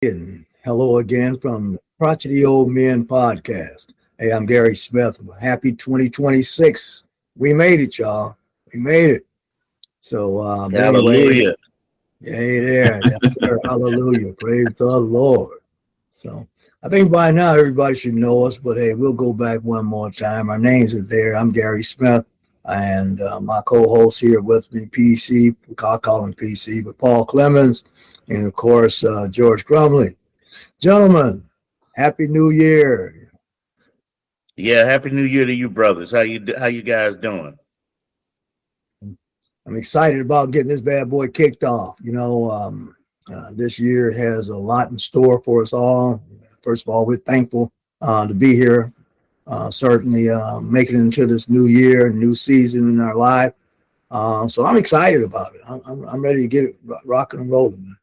And hello again from the Crotchety Old Men podcast. Hey, I'm Gary Smith. Happy 2026. We made it, y'all. We made it. So, but anyway, Hallelujah. hey there. Yes, sir. Hallelujah. Praise the Lord. So, I think by now everybody should know us, but hey, we'll go back one more time. Our names are there. I'm Gary Smith, and my co-host here with me, PC. I'll call him PC, but Paul Clemens, and of course, George Crumley. Gentlemen, Happy New Year. Yeah, happy New Year to you, brothers. How you guys doing? I'm excited about getting this bad boy kicked off. This year has a lot in store for us all. First of all, we're thankful to be here. Certainly making it into this new year, new season in our life. So I'm excited about it. I'm ready to get it rocking and rolling.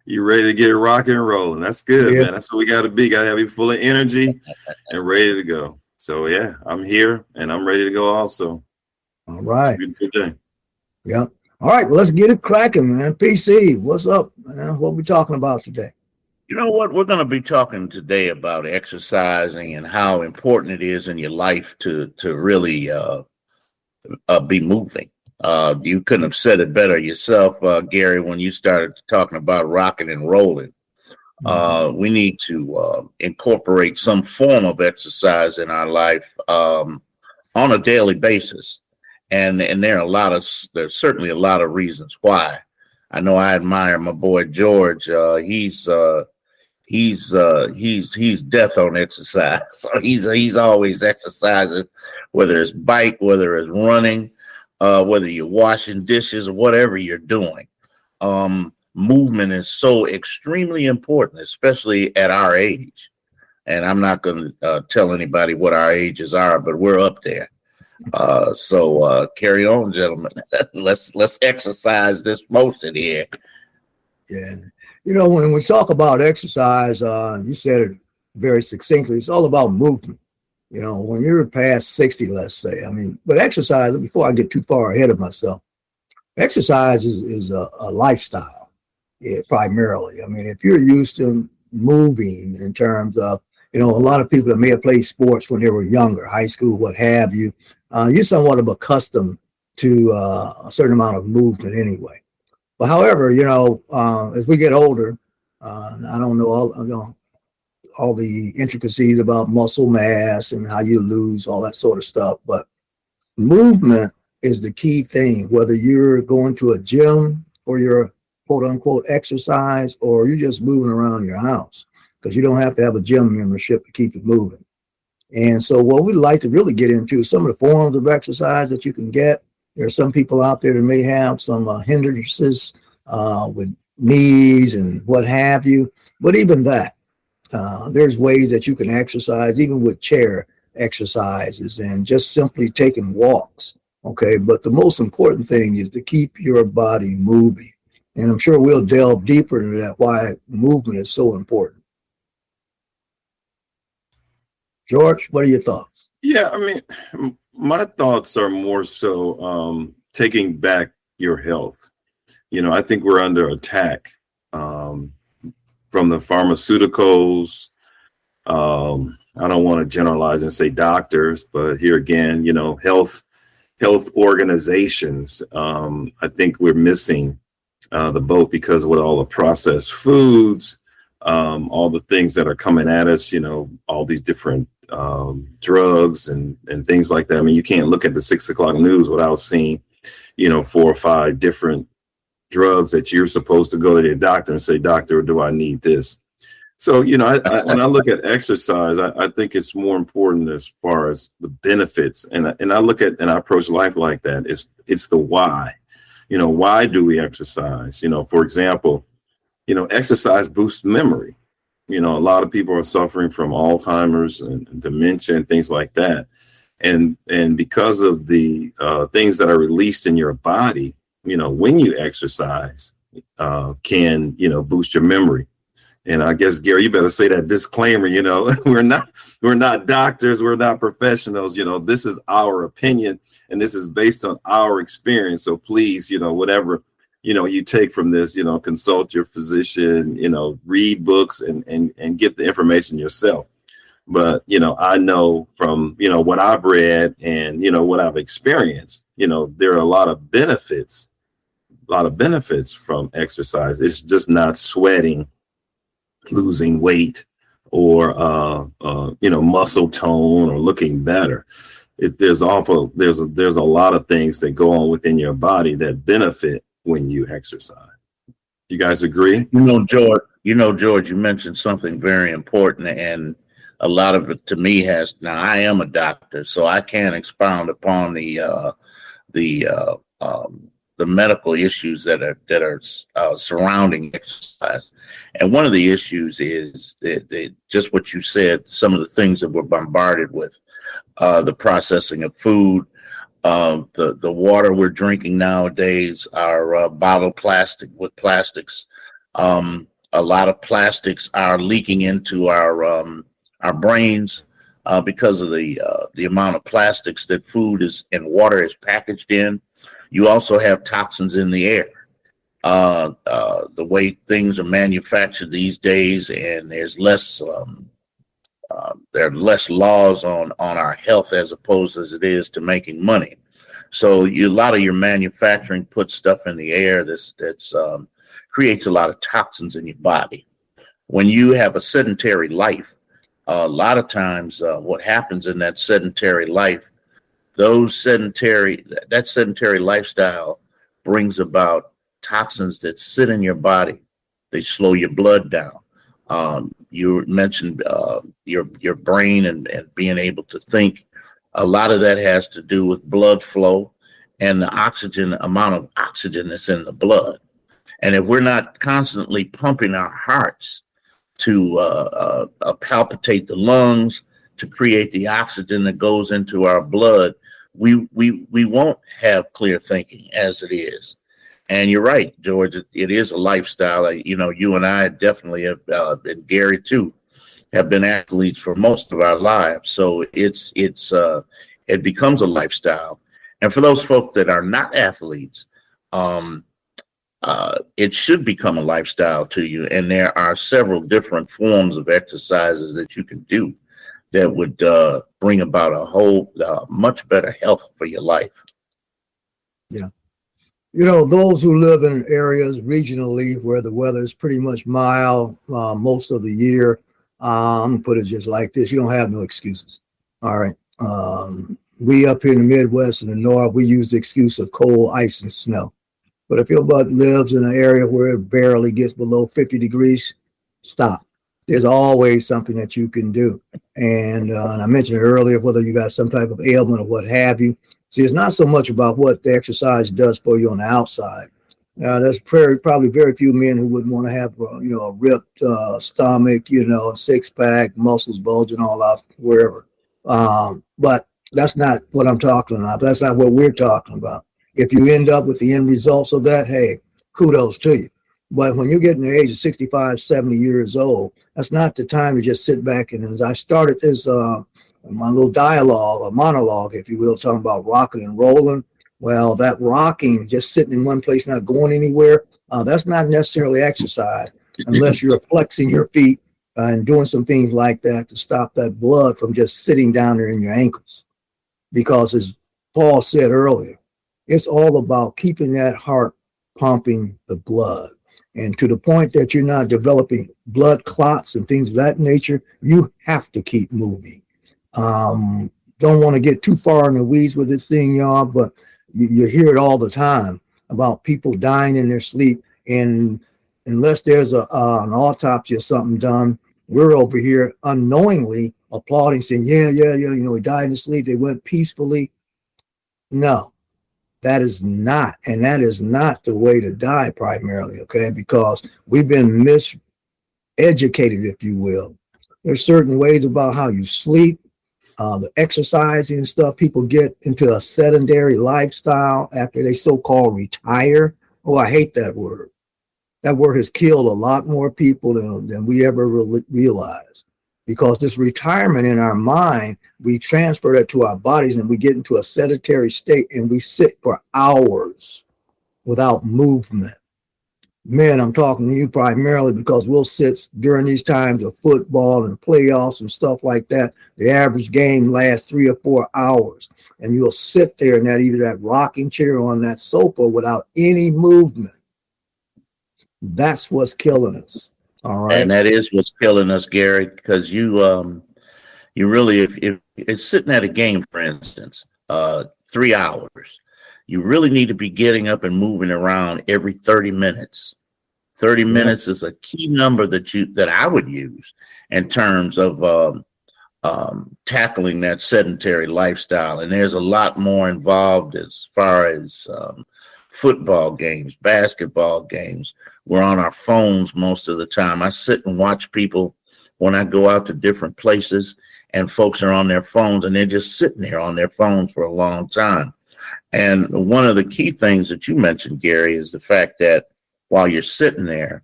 You ready to get it rocking and rolling? That's good, man. That's what we got to be. Got to have you full of energy and ready to go. So yeah, I'm here and I'm ready to go also. All right. Beautiful day. Yep. All right. Well, let's get it cracking, man. PC, what's up, man? What we talking about today? You know what? We're going to be talking today about exercising and how important it is in your life to really be moving. You couldn't have said it better yourself, Gary, when you started talking about rocking and rolling. We need to incorporate some form of exercise in our life on a daily basis. And there's certainly a lot of reasons why. I know I admire my boy George. He's death on exercise. So he's always exercising, whether it's bike, whether it's running, whether you're washing dishes or whatever you're doing. Movement is so extremely important, especially at our age. And I'm not going to tell anybody what our ages are, but we're up there. So carry on, gentlemen. Let's exercise this motion here. Yeah. When we talk about exercise, you said it very succinctly. It's all about movement. When you're past 60, let's say, but exercise, before I get too far ahead of myself, exercise is a lifestyle, primarily. If you're used to moving in terms of, a lot of people that may have played sports when they were younger, high school, what have you, you're somewhat of accustomed to a certain amount of movement anyway. But however, as we get older, I don't know all the intricacies about muscle mass and how you lose all that sort of stuff. But movement is the key thing, whether you're going to a gym or you're quote unquote exercise, or you're just moving around your house, because you don't have to have a gym membership to keep it moving. And so what we'd like to really get into is some of the forms of exercise that you can get. There are some people out there that may have some hindrances with knees and what have you. But even that, there's ways that you can exercise, even with chair exercises and just simply taking walks. Okay. But the most important thing is to keep your body moving. And I'm sure we'll delve deeper into that, why movement is so important. George, what are your thoughts? Yeah, my thoughts are more so taking back your health. I think we're under attack from the pharmaceuticals. I don't want to generalize and say doctors, but here again, health organizations. I think we're missing the boat because with all the processed foods, all the things that are coming at us, all these different drugs and things like that. You can't look at the 6 o'clock news without seeing, 4 or 5 different drugs that you're supposed to go to the doctor and say, doctor, do I need this? So, when I look at exercise, I think it's more important as far as the benefits. And I look at and I approach life like that. It's the why. Why do we exercise? For example, exercise boosts memory. A lot of people are suffering from Alzheimer's and dementia and things like that. And because of the things that are released in your body, when you exercise, can, boost your memory. And I guess, Gary, you better say that disclaimer, we're not doctors, we're not professionals, this is our opinion and this is based on our experience. So please, whatever, you take from this, consult your physician, read books and get the information yourself. But, I know from, what I've read and, what I've experienced, there are a lot of benefits from exercise. It's just not sweating, losing weight, or, muscle tone or looking better. There's a lot of things that go on within your body that benefit when you exercise. You guys agree? George, you mentioned something very important, and a lot of it to me now I am a doctor, so I can expound upon the medical issues that are surrounding exercise. And one of the issues is that just what you said, some of the things that we're bombarded with, the processing of food, the water we're drinking nowadays, our bottled plastic with plastics. A lot of plastics are leaking into our brains because of the amount of plastics that food is and water is packaged in. You also have toxins in the air. The way things are manufactured these days, and there's less there are less laws on our health as opposed as it is to making money. So a lot of your manufacturing puts stuff in the air that's creates a lot of toxins in your body. When you have a sedentary life, a lot of times what happens in that sedentary life, that sedentary lifestyle brings about toxins that sit in your body. They slow your blood down. You mentioned your brain and being able to think. A lot of that has to do with blood flow and the amount of oxygen that's in the blood. And if we're not constantly pumping our hearts to palpitate the lungs, to create the oxygen that goes into our blood, we won't have clear thinking as it is. And you're right, George, it is a lifestyle. You and I definitely have, and Gary too, have been athletes for most of our lives. So it becomes a lifestyle. And for those folks that are not athletes, it should become a lifestyle to you. And there are several different forms of exercises that you can do that would bring about a whole much better health for your life. Yeah. Those who live in areas regionally where the weather is pretty much mild most of the year, I'm going to put it just like this. You don't have no excuses. All right. We up here in the Midwest and the North, we use the excuse of cold, ice, and snow. But if your butt lives in an area where it barely gets below 50 degrees, stop. There's always something that you can do. And I mentioned earlier, whether you got some type of ailment or what have you. See, it's not so much about what the exercise does for you on the outside. There's probably very few men who wouldn't want to have, a ripped stomach, six pack, muscles bulging all out wherever. But that's not what I'm talking about. That's not what we're talking about. If you end up with the end results of that, hey, kudos to you. But when you're getting the age of 65, 70 years old, that's not the time to just sit back. And as I started this, my little dialogue or monologue, if you will, talking about rocking and rolling. Well, that rocking, just sitting in one place, not going anywhere, that's not necessarily exercise unless you're flexing your feet and doing some things like that to stop that blood from just sitting down there in your ankles. Because as Paul said earlier, it's all about keeping that heart pumping the blood. And to the point that you're not developing blood clots and things of that nature, you have to keep moving. Don't want to get too far in the weeds with this thing, y'all, but you hear it all the time about people dying in their sleep. And unless there's an autopsy or something done, we're over here unknowingly applauding, saying, yeah, he died in his sleep. They went peacefully. No, that is not. And that is not the way to die primarily, okay? Because we've been miseducated, if you will. There's certain ways about how you sleep, the exercising and stuff. People get into a sedentary lifestyle after they so-called retire. Oh, I hate that word. That word has killed a lot more people than we ever realized. Because this retirement in our mind, we transfer that to our bodies and we get into a sedentary state and we sit for hours without movement. men, I'm talking to you primarily because we'll sit during these times of football and playoffs and stuff like that. The average game lasts 3 or 4 hours, and you'll sit there in that either that rocking chair or on that sofa without any movement. That's what's killing us. All right. And that is what's killing us, Gary, because you really, if it's sitting at a game, for instance, 3 hours, you really need to be getting up and moving around every 30 minutes. 30 minutes is a key number that I would use in terms of tackling that sedentary lifestyle. And there's a lot more involved as far as football games, basketball games. We're on our phones most of the time. I sit and watch people when I go out to different places, and folks are on their phones, and they're just sitting there on their phones for a long time. And one of the key things that you mentioned, Gary, is the fact that while you're sitting there,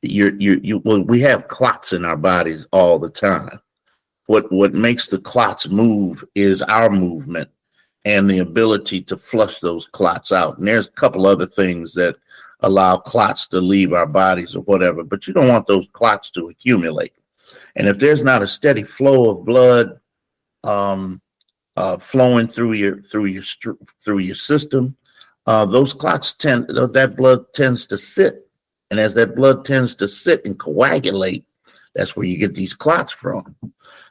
we have clots in our bodies all the time. What makes the clots move is our movement and the ability to flush those clots out. And there's a couple other things that allow clots to leave our bodies or whatever, but you don't want those clots to accumulate. And if there's not a steady flow of blood flowing through your system, those clots that blood tends to sit. And as that blood tends to sit and coagulate, that's where you get these clots from.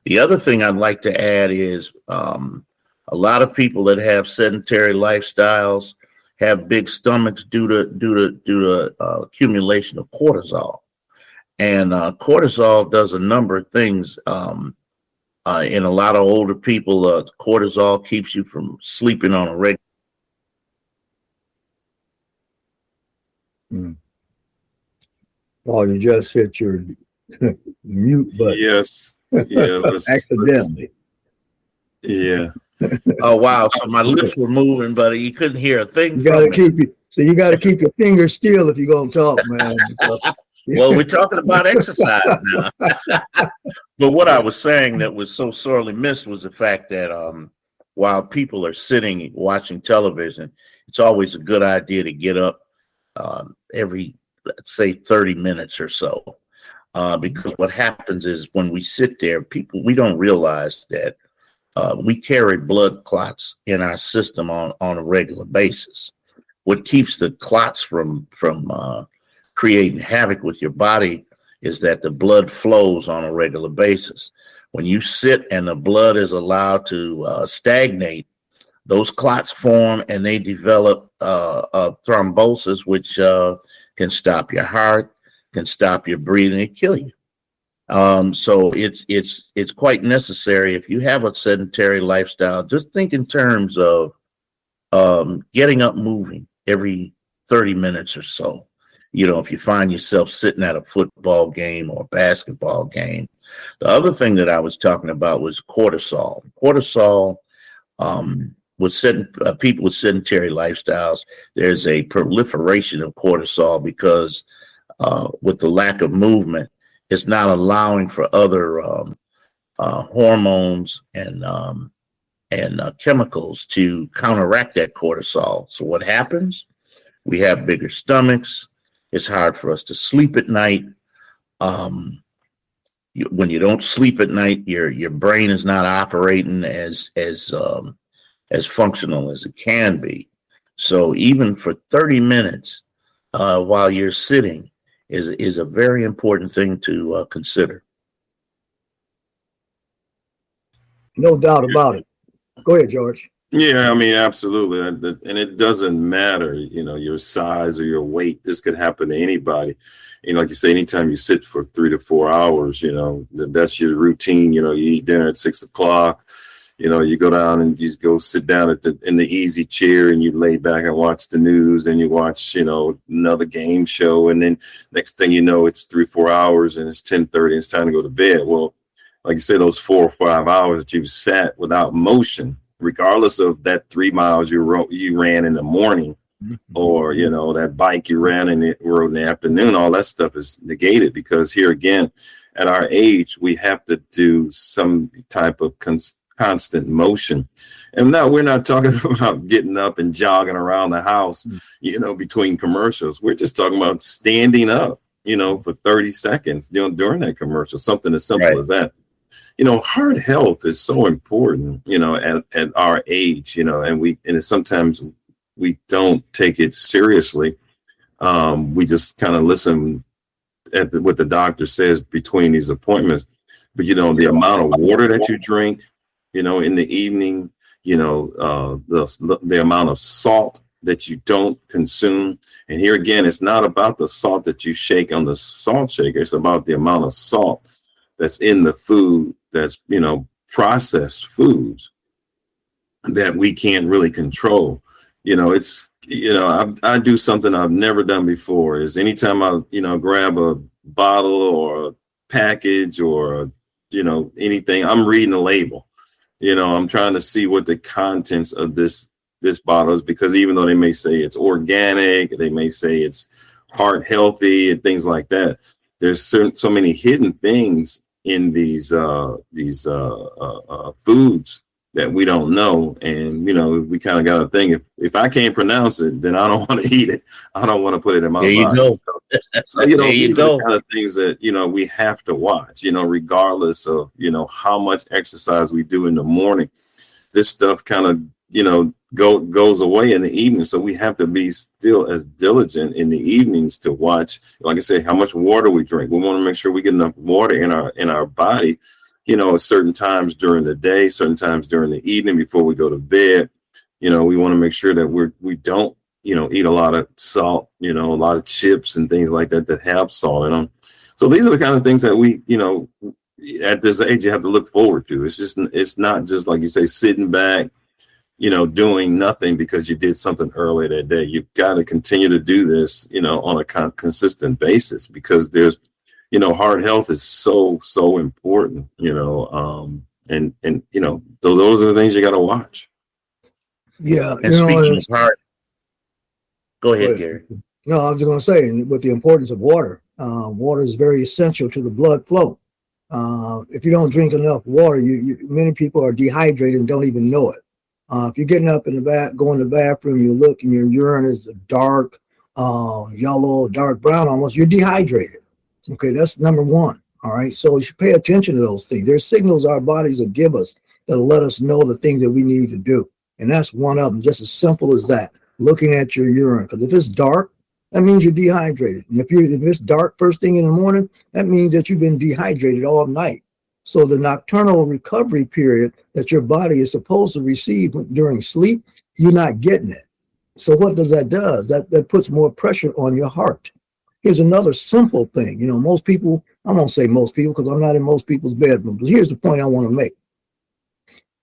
The other thing I'd like to add is a lot of people that have sedentary lifestyles have big stomachs due to accumulation of cortisol. And cortisol does a number of things. In a lot of older people, cortisol keeps you from sleeping on a regular. Oh, you just hit your mute button. Yes. Yeah. Accidentally. Yeah. Oh wow! So my lips were moving, but you couldn't hear a thing. You got to keep your fingers still if you're gonna talk, man. Well, we're talking about exercise now. But what I was saying that was so sorely missed was the fact that while people are sitting watching television, it's always a good idea to get up every, let's say, 30 minutes or so. Because what happens is when we sit there, we don't realize that we carry blood clots in our system on a regular basis. What keeps the clots from creating havoc with your body is that the blood flows on a regular basis. When you sit and the blood is allowed to stagnate, those clots form and they develop thrombosis, which can stop your heart, can stop your breathing, and kill you. So it's quite necessary if you have a sedentary lifestyle. Just think in terms of getting up, moving every 30 minutes or so. You know, if you find yourself sitting at a football game or a basketball game. The other thing that I was talking about was cortisol. Cortisol, with people with sedentary lifestyles, there's a proliferation of cortisol because with the lack of movement, it's not allowing for other hormones and chemicals to counteract that cortisol. So what happens? We have bigger stomachs. It's hard for us to sleep at night. When you don't sleep at night, your brain is not operating as functional as it can be. So even for 30 minutes while you're sitting is a very important thing to consider. No doubt about it. Go ahead, George. Yeah, I mean, absolutely. And it doesn't matter, you know, your size or your weight. This could happen to anybody. You know, like you say, anytime you sit for 3 to 4 hours, you know, that's your routine. You know, you eat dinner at 6 o'clock. You know, you go down and you go sit down in the easy chair and you lay back and watch the news and you watch, you know, another game show. And then next thing you know, it's 3 or 4 hours and it's 10:30 and it's time to go to bed. Well, like you say, those 4 or 5 hours that you've sat without motion, regardless of that 3 miles you ran in the morning, or, you know, that bike you rode in the afternoon, all that stuff is negated because here again, at our age, we have to do some type of constant motion. And now we're not talking about getting up and jogging around the house, between commercials. We're just talking about standing up, for 30 seconds, during that commercial, something as simple as that. Heart health is so important, at our age, and sometimes we don't take it seriously. We just kind of listen at what the doctor says between these appointments. But, the amount of water that you drink, in the evening, the amount of salt that you don't consume. And here again, it's not about the salt that you shake on the salt shaker. It's about the amount of salt that's in the food that's, processed foods that we can't really control. I do something I've never done before is anytime I, grab a bottle or a package or, anything, I'm reading the label. I'm trying to see what the contents of this bottle is, because even though they may say it's organic, they may say it's heart healthy and things like that, there's so many hidden things in these foods that we don't know. And, we kind of got to think, if I can't pronounce it, then I don't want to eat it. I don't want to put it in my body. You go. So, these are the kind of things that, we have to watch, regardless of, how much exercise we do in the morning. This stuff kind of, goes away in the evening. So we have to be still as diligent in the evenings to watch, like I say, how much water we drink. We want to make sure we get enough water in our body, at certain times during the day, certain times during the evening before we go to bed. We want to make sure that we don't, eat a lot of salt, a lot of chips and things like that have salt in them. So these are the kind of things that we, at this age, you have to look forward to. It's not just like you say, sitting back, doing nothing because you did something earlier that day. You've got to continue to do this, on a consistent basis, because there's, heart health is so important, and those are the things you got to watch. Yeah. And speaking of heart, go ahead, Gary. No, I was going to say, with the importance of water, water is very essential to the blood flow. If you don't drink enough water, many people are dehydrated and don't even know it. If you're getting up in the back, going to the bathroom, you look and your urine is dark, yellow, dark brown almost, you're dehydrated. Okay, that's number one. All right, so you should pay attention to those things. There's signals our bodies will give us that'll let us know the things that we need to do. And that's one of them, just as simple as that, looking at your urine. Because if it's dark, that means you're dehydrated. And if it's dark first thing in the morning, that means that you've been dehydrated all night. So the nocturnal recovery period that your body is supposed to receive during sleep, you're not getting it. So what does that do? That puts more pressure on your heart. Here's another simple thing. Most people, I won't say most people because I'm not in most people's bedroom, but here's the point I want to make.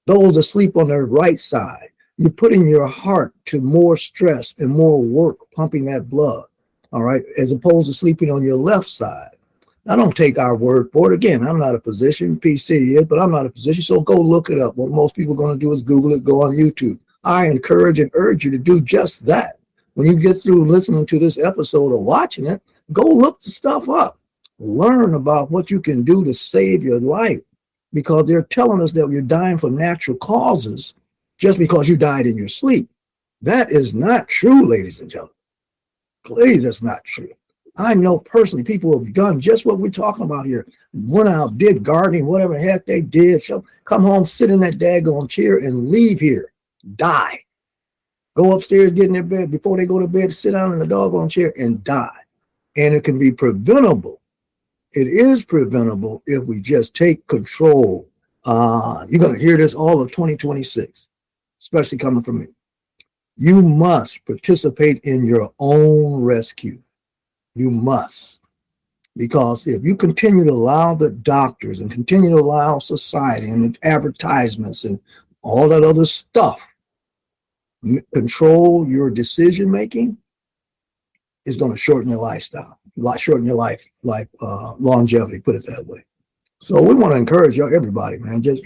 Those that sleep on their right side, you're putting your heart to more stress and more work pumping that blood, all right, as opposed to sleeping on your left side. I don't take our word for it. Again, I'm not a physician. PC is, but I'm not a physician. So go look it up. What most people are going to do is Google it, go on YouTube. I encourage and urge you to do just that. When you get through listening to this episode or watching it, go look the stuff up. Learn about what you can do to save your life, because they're telling us that you're dying from natural causes just because you died in your sleep. That is not true, ladies and gentlemen. Please, that's not true. I know personally people who have done just what we're talking about here. Went out, did gardening, whatever the heck they did. So come home, sit in that daggone chair and leave here. Die. Go upstairs, get in their bed before they go to bed, sit down in the doggone chair and die. And it can be preventable. It is preventable if we just take control. You're going to hear this all of 2026, especially coming from me. You must participate in your own rescue. You must. Because if you continue to allow the doctors and continue to allow society and the advertisements and all that other stuff control your decision making, it's going to shorten your lifestyle, shorten your life longevity, put it that way. So we want to encourage everybody, man, just,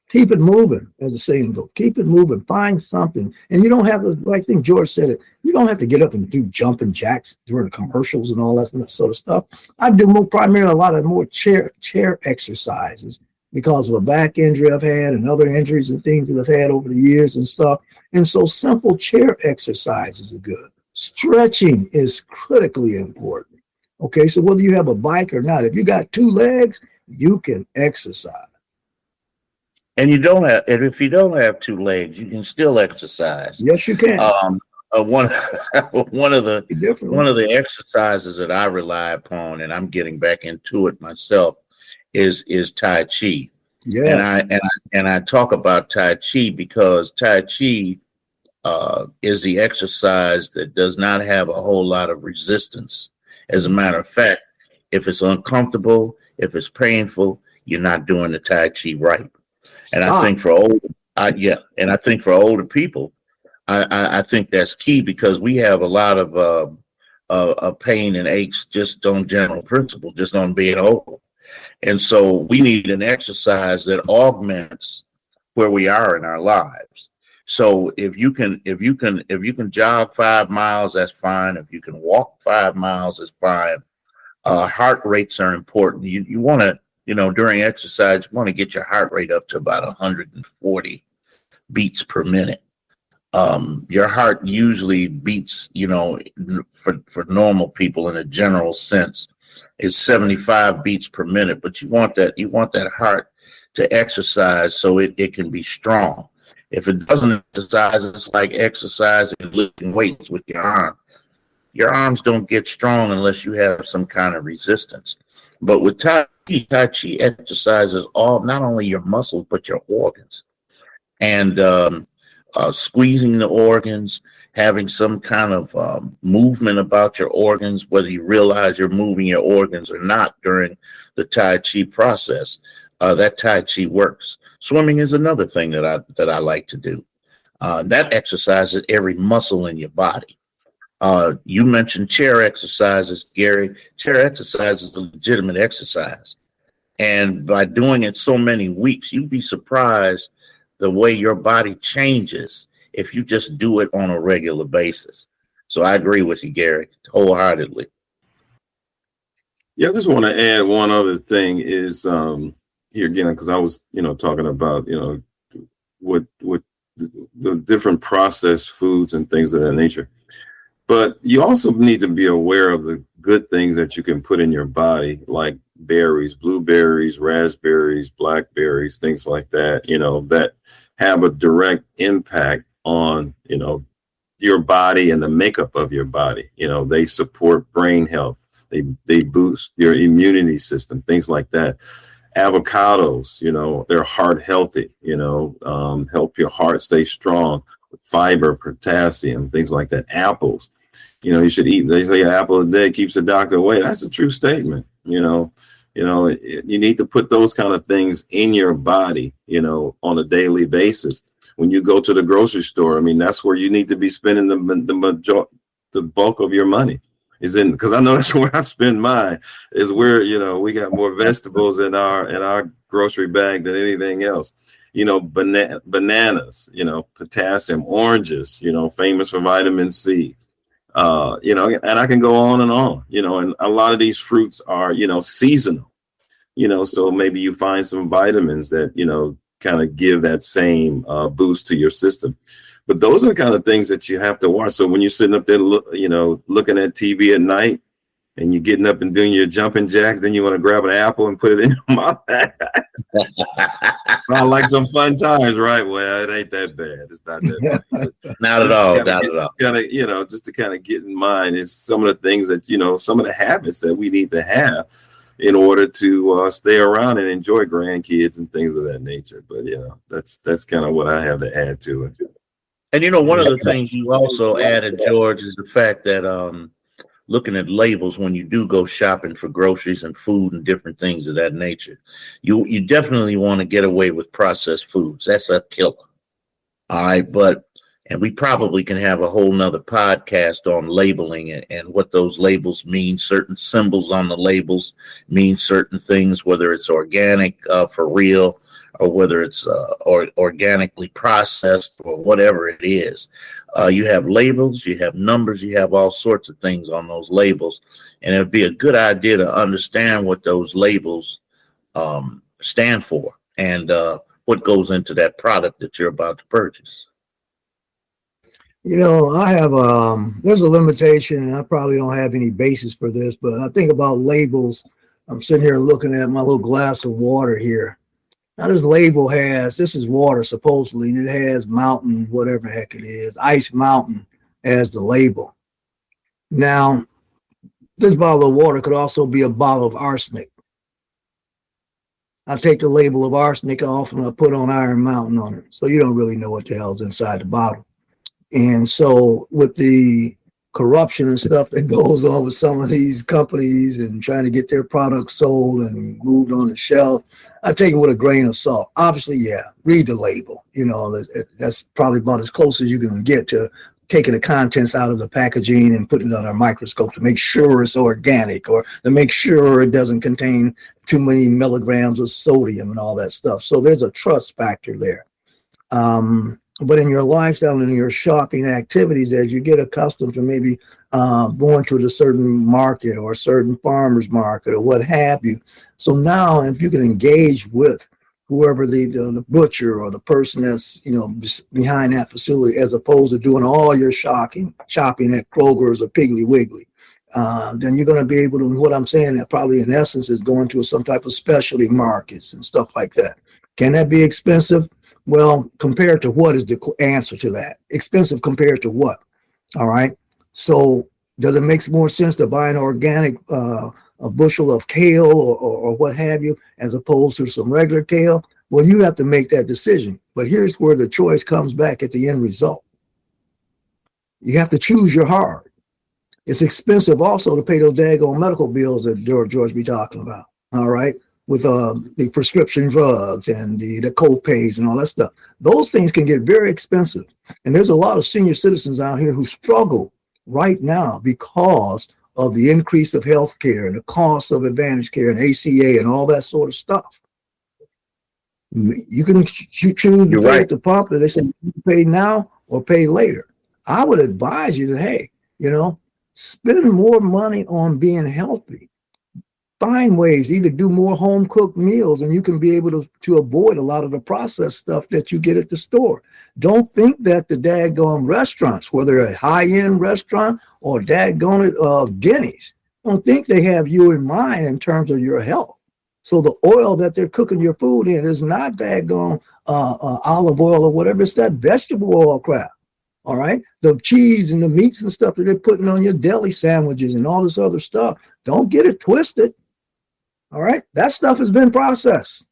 keep it moving, as the saying goes. Keep it moving. Find something. And you don't have to, like I think George said it, you don't have to get up and do jumping jacks during the commercials and all that sort of stuff. I do primarily a lot of more chair exercises because of a back injury I've had and other injuries and things that I've had over the years and stuff. And so simple chair exercises are good. Stretching is critically important. Okay, so whether you have a bike or not, if you got two legs, you can exercise. And if you don't have two legs, you can still exercise. Yes, you can. One of the exercises that I rely upon, and I'm getting back into it myself, is Tai Chi. Yes. And I talk about Tai Chi because Tai Chi is the exercise that does not have a whole lot of resistance. As a matter of fact, if it's uncomfortable, if it's painful, you're not doing the Tai Chi right. And I think for older people, I think that's key because we have a lot of pain and aches just on general principle, just on being old. And so we need an exercise that augments where we are in our lives. So if you can jog 5 miles, that's fine. If you can walk 5 miles, that's fine. Heart rates are important. You want to, during exercise, you want to get your heart rate up to about 140 beats per minute. Your heart usually beats, for normal people in a general sense, is 75 beats per minute. But you want that heart to exercise so it can be strong. If it doesn't exercise, it's like exercising and lifting weights with your arm. Your arms don't get strong unless you have some kind of resistance. But with Tai Chi exercises not only your muscles, but your organs. And squeezing the organs, having some kind of movement about your organs, whether you realize you're moving your organs or not during the Tai Chi process, that Tai Chi works. Swimming is another thing that I like to do. That exercises every muscle in your body. You mentioned chair exercises, Gary. Chair exercise is a legitimate exercise. And by doing it so many weeks, you'd be surprised the way your body changes if you just do it on a regular basis. So I agree with you, Gary, wholeheartedly. Yeah, I just want to add one other thing is here again, because I was, talking about, what the different processed foods and things of that nature. But you also need to be aware of the good things that you can put in your body, like berries, blueberries, raspberries, blackberries, things like that, that have a direct impact on, your body and the makeup of your body. They support brain health. They boost your immunity system, things like that. Avocados, they're heart healthy, help your heart stay strong with fiber, potassium, things like that. Apples, you should eat. They say an apple a day keeps the doctor away. That's a true statement. You need to put those kind of things in your body, on a daily basis. When you go to the grocery store, that's where you need to be spending the bulk of your money. Is in, because I know that's where I spend mine, is where, we got more vegetables in our grocery bag than anything else. Bananas, potassium, oranges, famous for vitamin C, and I can go on, and a lot of these fruits are, seasonal, so maybe you find some vitamins that, kind of give that same boost to your system. But those are the kind of things that you have to watch. So when you're sitting up there, looking at TV at night, and you're getting up and doing your jumping jacks, then you want to grab an apple and put it in your mouth. Sound like some fun times, right? Well, it ain't that bad. It's not that bad. Not at all. Not at all. Kind of, just to kind of get in mind is some of the things that, some of the habits that we need to have in order to stay around and enjoy grandkids and things of that nature. But that's kind of what I have to add to it. And one of the things you also added, George, is the fact that looking at labels when you do go shopping for groceries and food and different things of that nature, you definitely want to get away with processed foods. That's a killer. All right, and we probably can have a whole nother podcast on labeling and what those labels mean. Certain symbols on the labels mean certain things, whether it's organic for real, or whether it's organically processed or whatever it is. You have labels, you have numbers, you have all sorts of things on those labels. And it'd be a good idea to understand what those labels stand for. and what goes into that product that you're about to purchase. I have there's a limitation, and I probably don't have any basis for this, but I think about labels. I'm sitting here looking at my little glass of water here. Now this label this is water supposedly, and it has mountain, whatever the heck it is, Ice Mountain as the label. Now, this bottle of water could also be a bottle of arsenic. I take the label of arsenic off and I put on Iron Mountain on it. So you don't really know what the hell's inside the bottle. And so with the corruption and stuff that goes on with some of these companies and trying to get their products sold and moved on the shelf, I take it with a grain of salt. Obviously, yeah, read the label. That's probably about as close as you can get to taking the contents out of the packaging and putting it on a microscope to make sure it's organic, or to make sure it doesn't contain too many milligrams of sodium and all that stuff. So there's a trust factor there. But in your lifestyle and in your shopping activities, as you get accustomed to maybe going to a certain market or a certain farmer's market or what have you. So now if you can engage with whoever the butcher or the person that's behind that facility, as opposed to doing all your shopping at Kroger's or Piggly Wiggly, then you're going to be able to, what I'm saying, that probably in essence is going to some type of specialty markets and stuff like that. Can that be expensive? Well, compared to what is the answer to that? Expensive compared to what? All right. So does it make more sense to buy an organic a bushel of kale or what have you, as opposed to some regular kale? Well, you have to make that decision. But here's where the choice comes back at the end result. You have to choose your heart. It's expensive also to pay those daggone medical bills that George be talking about. All right. With the prescription drugs and the co-pays and all that stuff. Those things can get very expensive. And there's a lot of senior citizens out here who struggle right now because of the increase of health care and the cost of Advantage Care and ACA and all that sort of stuff. You can choose to pay at the pump, and they say pay now or pay later. I would advise you that, hey, spend more money on being healthy. Find ways, either do more home cooked meals, and you can be able to avoid a lot of the processed stuff that you get at the store. Don't think that the daggone restaurants, whether a high-end restaurant or daggone it Denny's, don't think they have you in mind in terms of your health. So the oil that they're cooking your food in is not daggone olive oil or whatever. It's that vegetable oil crap. All right. The cheese and the meats and stuff that they're putting on your deli sandwiches and all this other stuff. Don't get it twisted. All right. That stuff has been processed.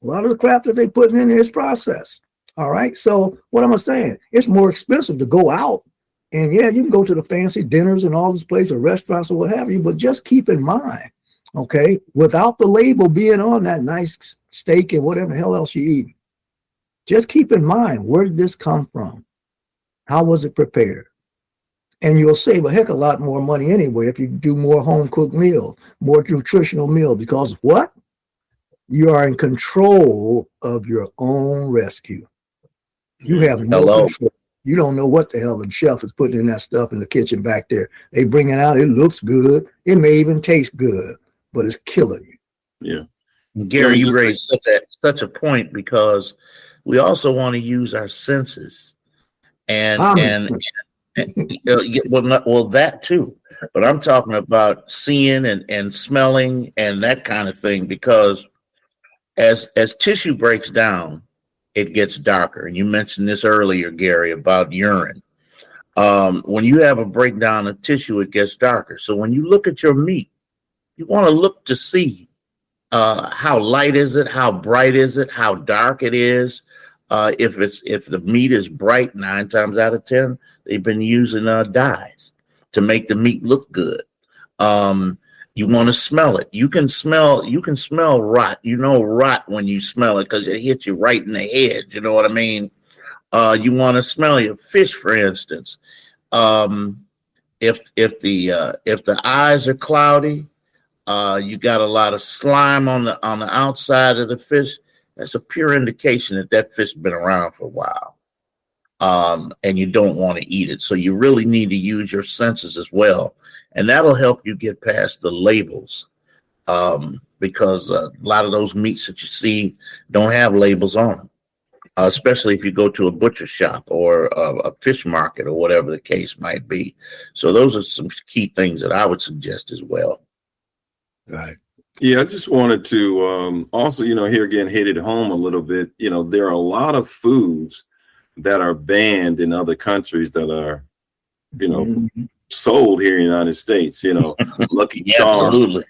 A lot of the crap that they're putting in there is processed. All right. So what am I saying? It's more expensive to go out. And yeah, you can go to the fancy dinners and all this place or restaurants or what have you, but just keep in mind, okay, without the label being on that nice steak and whatever the hell else you eat, just keep in mind, where did this come from? How was it prepared? And you'll save a heck of a lot more money anyway if you do more home-cooked meals, more nutritional meals, because of what? You are in control of your own rescue. You have no control. You don't know what the hell the chef is putting in that stuff in the kitchen back there. They bring it out. It looks good. It may even taste good, but it's killing you. Yeah. Gary, you raised such a point, because we also want to use our senses. Well, that too. But I'm talking about seeing and smelling and that kind of thing, because as tissue breaks down, it gets darker. And you mentioned this earlier, Gary, about urine. When you have a breakdown of tissue, it gets darker. So when you look at your meat, you want to look to see how light is it, how bright is it, how dark it is. If the meat is bright, 9 times out of 10, they've been using dyes to make the meat look good. You want to smell it. You can smell rot. Rot when you smell it, because it hits you right in the head. You know what I mean? You want to smell your fish, for instance. If the eyes are cloudy, you got a lot of slime on the outside of the fish. That's a pure indication that fish has been around for a while, and you don't want to eat it. So you really need to use your senses as well, and that'll help you get past the labels because a lot of those meats that you see don't have labels on them, especially if you go to a butcher shop or a fish market or whatever the case might be. So those are some key things that I would suggest as well. Right. Yeah, I just wanted to also, here again, hit it home a little bit. There are a lot of foods that are banned in other countries that are, sold here in the United States, Lucky Yeah, Charms, absolutely.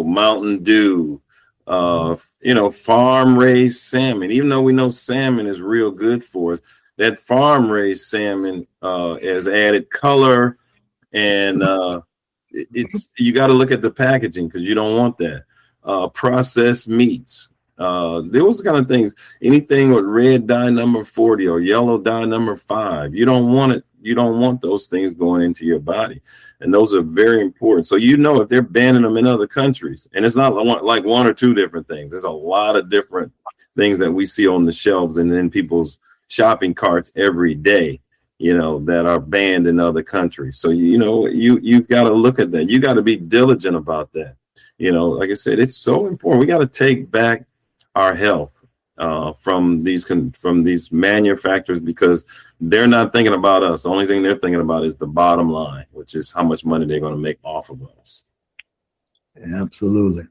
Mountain Dew, farm raised salmon. Even though we know salmon is real good for us, that farm raised salmon has added color, and it's you got to look at the packaging because you don't want that. Processed meats, those kind of things. Anything with red dye number 40 or yellow dye number 5, you don't want it. You don't want those things going into your body, and those are very important. So if they're banning them in other countries, and it's not like one or two different things. There's a lot of different things that we see on the shelves and in people's shopping carts every day, that are banned in other countries. So you've got to look at that. You got to be diligent about that. Like I said, it's so important. We got to take back our health from these manufacturers, because they're not thinking about us. The only thing they're thinking about is the bottom line, which is how much money they're going to make off of us. Absolutely.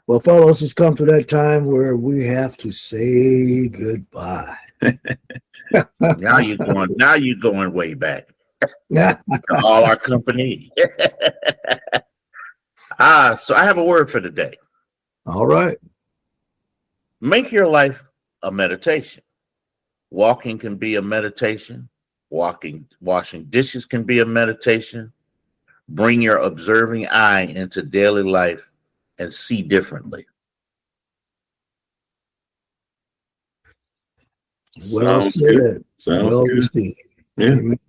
Well, fellows, it's come to that time where we have to say goodbye. Now you're going way back. All our company. So I have a word for today. All right. Make your life a meditation. Walking can be a meditation. Washing dishes can be a meditation. Bring your observing eye into daily life and see differently. Sounds good. Sounds good. Received. Yeah. Amen.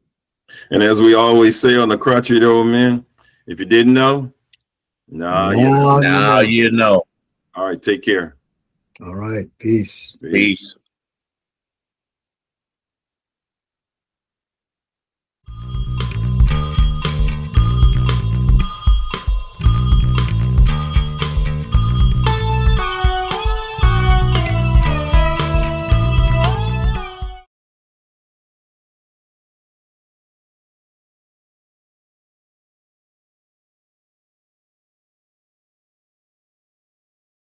And as we always say on the Crotchet Old Men, if you didn't know, now you know. All right, take care. All right. Peace. Peace.